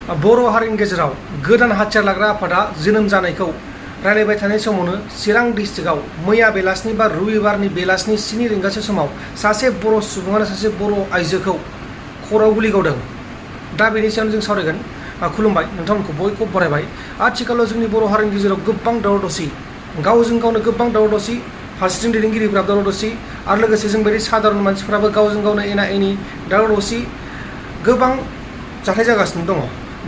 बर' हारिनि गेजेराव गोदान हाथियार लाग्रा आफादा जोनोम जानायखौ रायलायबाय थानाय समावनो चिरां डिस्ट्रिक्टआव मैया बेलासिनि बा रबिबारनि बेलासिनि 7 रिंगासो समाव सासे बर' सुबुङानो सासे बर' आइजोखौ खर'आव गुलि गावदों। दा बेनि सायाव जों सावरायगोन। खुलुमबाय, नोंथांमोनखौ बयखौबो बरायबाय। आथिखालाव जोंनि बर' हारिनि गेजेराव गोबां दावराव दावसि, गावजों गावनो गोबां दावराव दावसि, फारसेथिं दैदेनगिरिफोरा दावराव दावसि, आरो लोगोसे जों बायदि साधारन मानसिफोराबो गावजों गावनो एना एनि दावराव दावसि गोबां जाथाय जागासिनो दङ।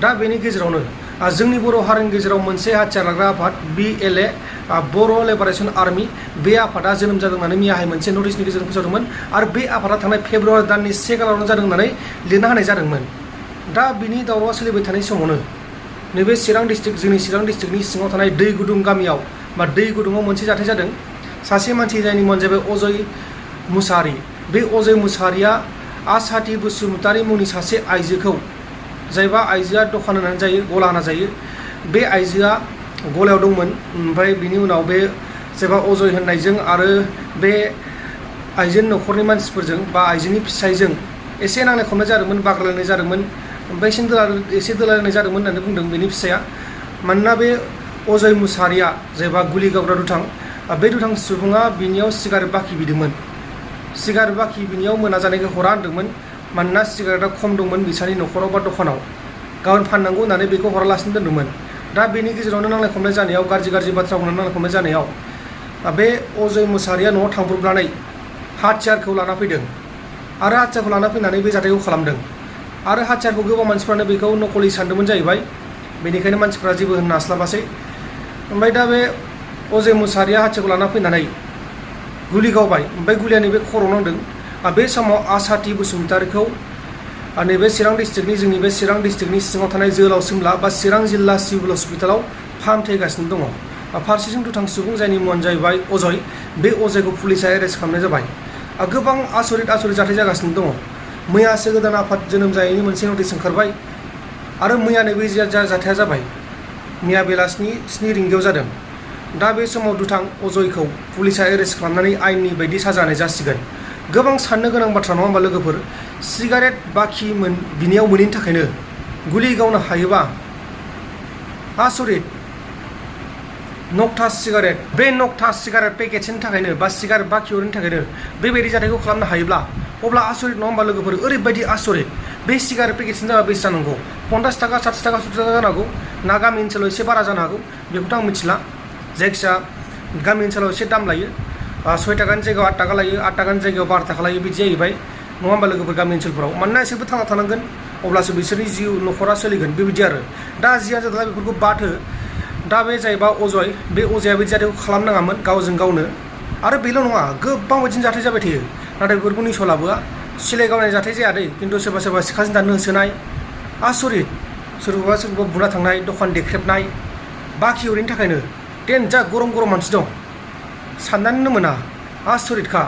दा बेनि गेजेरावनो जोंनि बर' हारिनि गेजेराव मोनसे हाथियार लाग्रा आफाद BLA बर' लिबारेशन आर्मी बे आफादा जोनोम जादों होननानै मैयाहाय मोनसे नटिसनि गेजेरजों फोसावदोंमोन आरो बे आफादा थांनाय फेब्रुवारि दाननि 1 खालारावनो जादों होननानै लिरना होनाय जादोंमोन। दा बिनि दावरावआ सोलिबाय थानाय समावनो नैबे चिरां डिस्ट्रिक्ट जोंनि चिरां डिस्ट्रिक्टनि सिङाव थानाय दै गुदुं गामियाव बा दै गुदुङाव मोनसे जाथाय जादों। सासे मानसि जायनि मुङानो जाबाय अजय मुसाहारि। बे अजय मुसाहारिया आसाथि बसुमतारी मुंनि सासे आइजोखौ, जायबा आइजोआ दखान होनानै जायो, गला होना जायो, बे आइजोआ गलायाव दंमोन। ओमफ्राय बिनि उनाव बे जायबा अजय होननायजों आरो बे आइजोनि न'खरनि मानसिफोरजों बा आइजोनि फिसायजों एसे नांलाय खमलाय जादोंमोन, बाग्लायनाय जादोंमोन, ओमफ्राय एसे दोलायनाय जादोंमोन होननानै बुंदों बेनि फिसाया। मानोना बे अजय मुसाहारिया जायबा गुलि गावग्रा दुथां, बे दुथां सुबुङा बिनियाव सिगारेट बाखि बिदोंमोन। सिगारेट बाखि बिनियाव मोनाजानायखौ हरा होनदोंमोन। मानोना सिगारेटआ खम दंमोन बिसानि न'खराव बा दखानाव, गाबोन फाननांगौ होननानै बेखौ हरालासिनो दोन्दोंमोन। दा बेनि गेजेरावनो नांलाय खमलाय जानायाव, गाज्रि बाथ्रा बुंनानै नांलाय खमलाय जानायाव बे अजय मुसाहारिया न'आव थांब्रबनानै हाथियारखौ लाना फैदों आरो हाथियारखौ लाना फैनानै बे जाथायखौ खालामदों। आरो हाथियारखौ गोबां मानसिफ्रानो बेखौ नकलि सानदोंमोन जाहैबाय, बेनिखायनो मानसिफ्रा जेबो होननो हास्लाबासै। ओमफ्राय दा बे अजय मुसाहारिया हाथियारखौ लाना फैनानै गुलि गावबाय, ओमफ्राय गुलिया नैबे खर'आव नांदों। बे समाव आसाथि बसुमतारीखौ नैबे चिरां डिस्ट्रिक्टनि जोंनि बे चिरां डिस्ट्रिक्टनि सिङाव थानाय जोहोलाव सिमला बा चिरां जिल्ला सिभिल हस्पिटालाव फाहामथायगासिनो दङ। फारसेथिं दुथां सुबुं जायनि मुङानो जाहैबाय अजय, बे अजयखौ पुलिसा एरेस्ट खालामनाय जाबाय। गोबां आसरित जाथाय जागासिनो दङ। मैयासो गोदान आफाद जोनोम जायैनि मोनसे नटिस ओंखारबाय आरो मैया नैबे जाथाया जाबाय मैया बेलासिनि 7 रिंगायाव जादों। दा बे समाव दुथां अजयखौ पुलिसा एरेस्ट खालामनानै आयेननि बायदि साजा होनाय जासिगोन। गोबां साननो गोनां बाथ्रा नङा होमबा लोगोफोर? सिगारेट बाखि बिनियाव मोनैनि थाखायनो गुलि गावनो हायोबा आसरित। नकथा सिगारेट, बे नकथा सिगारेट पेकेटनि थाखायनो बा सिगारेट बाखि हरैनि थाखायनो बेबायदि जाथायखौ खालामनो हायोब्ला अब्ला आसरित नङा होमबा लोगोफोर? ओरैबायदि आसरित। बे सिगारेट पेकेटनि दामा बेसे जानांगौ? 50 थाखा, 60 थाखा, 70 थाखा जानो हागौ। ना गामि ओनसोलाव एसे बारा जानो हागौ, बेखौथ' आं मिथिला। जायखिया गामि ओनसोलाव एसे दाम लायो। 6 थाखानि जायगायाव 8 थाखा लायो, 8 थाखानि जायगायाव 12 थाखा लायो, बिदि जाहैबाय नङा होमबा लोगोफोर? गामि ओनसोलफोराव मानोना एसेबो थांना थानांगोन, अब्लासो बिसोरनि जिउ न'खरा सोलिगोन, बेबायदि आरो। दा जियानो जादोंला बेफोरखौ बाद हो। दा बे जाहैबा अजय, बे अजया बे जाथायखौ खालामनाङामोन गावजों गावनो। आरो बेल' नङा, गोबां बायदिनो जाथाय जाबाय थायो, नाथाय बेफोरखौ निस लाबोआ। सिलाइ गावनाय जाथाय जायादै, खिन्थु सोरबा सिखाजों दाननो होसोनाय, आसरित। सोरखौबा बुना थांनाय, दखान देख्रेबनाय, बाखि हरैनि थाखायनो। जा गरम मानसि दं, साननानैनो मोना, आसरितखा।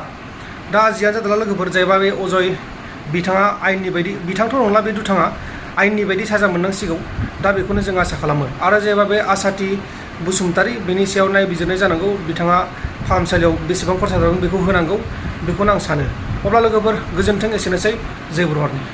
दा जियानो जादोंला लोगोफोर, जायबा बे अजय बिथाङा आयेननि बायदि, बिथांथ' नंला बे दुथाङा, आयेननि बायदि साजा मोननांसिगौ। दा बेखौनो जों आसा खालामो। आरो जायबा बे आसाथि बसुमतारी, बेनि सायाव नायबिजिरनाय जानांगौ। बिथाङा फाहामसालियाव बेसेबां खरसा जादों बेखौ होनांगौ, बेखौनो आं सानो। अब्ला लोगोफोर गोजोन्थों, एसेनोसै। जय बर' हारिनि।